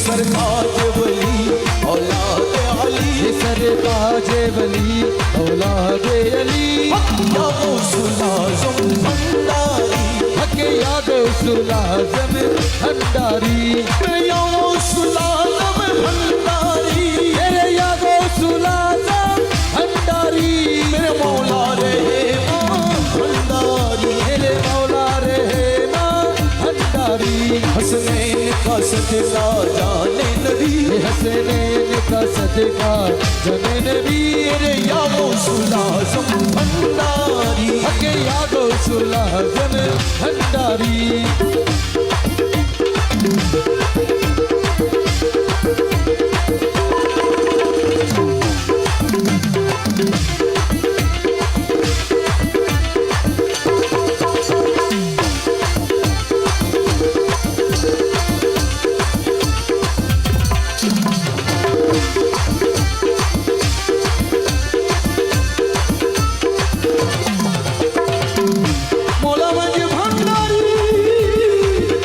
सरताज वली औलाद अली सरताज वली औलाद अली या गौसुल आज़म भंडारी हक या गौसुल आज़म भंडारी या गौसुल आज़म भंडारी मेरे या गौसुल आज़म भंडारी मेरे मौला रहे भंडारी मेरे मौला रहे ना भंडारी हसनैन का सदका जाने नबी हसनैन का सदका जाने नबी मेरे या गौसुल आज़म भंडारी हक या गौसुल आज़म भंडारी